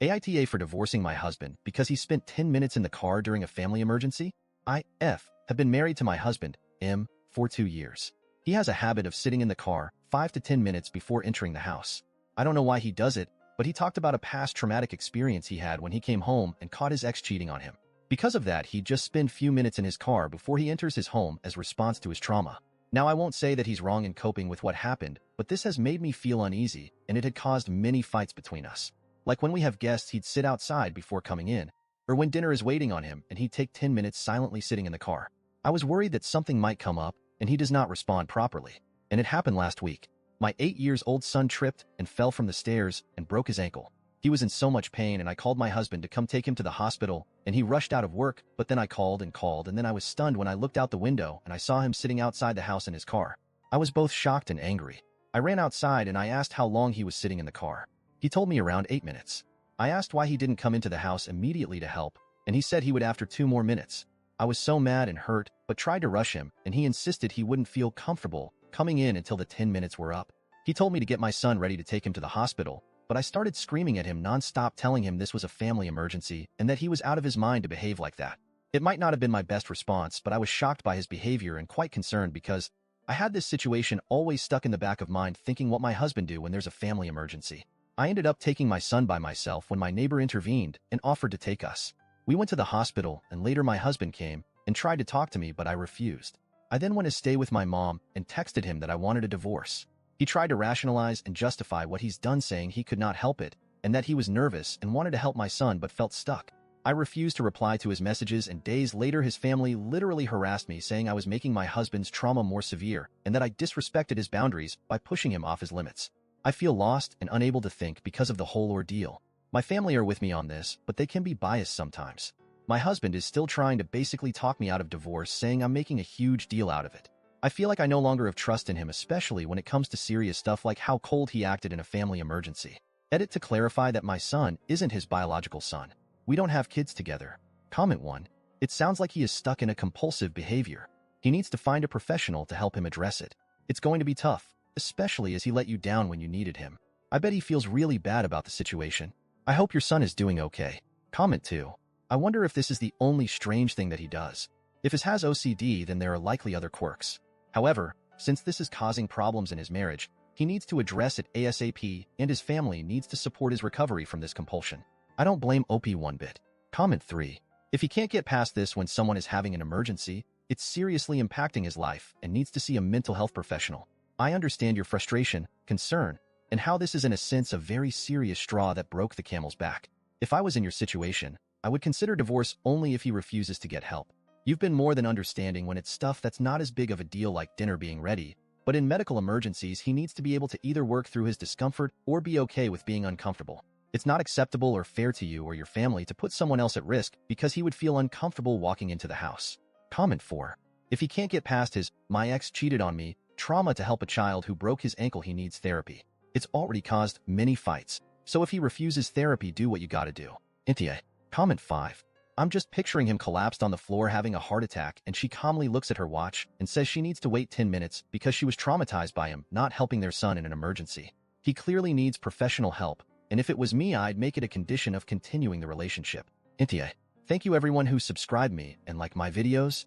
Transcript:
AITA for divorcing my husband because he spent 10 minutes in the car during a family emergency. I.F. have been married to my husband, M, for 2 years. He has a habit of sitting in the car 5 to 10 minutes before entering the house. I don't know why he does it, but he talked about a past traumatic experience he had when he came home and caught his ex cheating on him. Because of that, he'd just spend few minutes in his car before he enters his home as response to his trauma. Now, I won't say that he's wrong in coping with what happened, but this has made me feel uneasy, and it had caused many fights between us. Like when we have guests, he'd sit outside before coming in, or when dinner is waiting on him and he'd take 10 minutes silently sitting in the car. I was worried that something might come up and he does not respond properly. And it happened last week. My 8-year-old son tripped and fell from the stairs and broke his ankle. He was in so much pain and I called my husband to come take him to the hospital, and he rushed out of work, but then I called and then I was stunned when I looked out the window and I saw him sitting outside the house in his car. I was both shocked and angry. I ran outside and I asked how long he was sitting in the car. He told me around 8 minutes. I asked why he didn't come into the house immediately to help, and he said he would after 2 more minutes. I was so mad and hurt, but tried to rush him, and he insisted he wouldn't feel comfortable coming in until the 10 minutes were up. He told me to get my son ready to take him to the hospital, but I started screaming at him nonstop, telling him this was a family emergency and that he was out of his mind to behave like that. It might not have been my best response, but I was shocked by his behavior and quite concerned because I had this situation always stuck in the back of mind, thinking what my husband do when there's a family emergency. I ended up taking my son by myself when my neighbor intervened and offered to take us. We went to the hospital, and later my husband came and tried to talk to me, but I refused. I then went to stay with my mom and texted him that I wanted a divorce. He tried to rationalize and justify what he's done, saying he could not help it and that he was nervous and wanted to help my son but felt stuck. I refused to reply to his messages, and days later his family literally harassed me, saying I was making my husband's trauma more severe and that I disrespected his boundaries by pushing him off his limits. I feel lost and unable to think because of the whole ordeal. My family are with me on this, but they can be biased sometimes. My husband is still trying to basically talk me out of divorce, saying I'm making a huge deal out of it. I feel like I no longer have trust in him, especially when it comes to serious stuff like how cold he acted in a family emergency. Edit to clarify that my son isn't his biological son. We don't have kids together. Comment 1. It sounds like he is stuck in a compulsive behavior. He needs to find a professional to help him address it. It's going to be tough, especially as he let you down when you needed him. I bet he feels really bad about the situation. I hope your son is doing okay. Comment 2. I wonder if this is the only strange thing that he does. If he has OCD, then there are likely other quirks. However, since this is causing problems in his marriage, he needs to address it ASAP, and his family needs to support his recovery from this compulsion. I don't blame OP one bit. Comment 3. If he can't get past this when someone is having an emergency, it's seriously impacting his life and needs to see a mental health professional. I understand your frustration, concern, and how this is in a sense a very serious straw that broke the camel's back. If I was in your situation, I would consider divorce only if he refuses to get help. You've been more than understanding when it's stuff that's not as big of a deal like dinner being ready, but in medical emergencies he needs to be able to either work through his discomfort or be okay with being uncomfortable. It's not acceptable or fair to you or your family to put someone else at risk because he would feel uncomfortable walking into the house. Comment 4. If he can't get past his "my ex cheated on me" trauma to help a child who broke his ankle, he needs therapy. It's already caused many fights, so if he refuses therapy, do what you gotta do. Intia. Comment 5. I'm just picturing him collapsed on the floor having a heart attack, and she calmly looks at her watch and says she needs to wait 10 minutes because she was traumatized by him not helping their son in an emergency. He clearly needs professional help, and if it was me, I'd make it a condition of continuing the relationship. Intia. Thank you everyone who subscribed me and like my videos.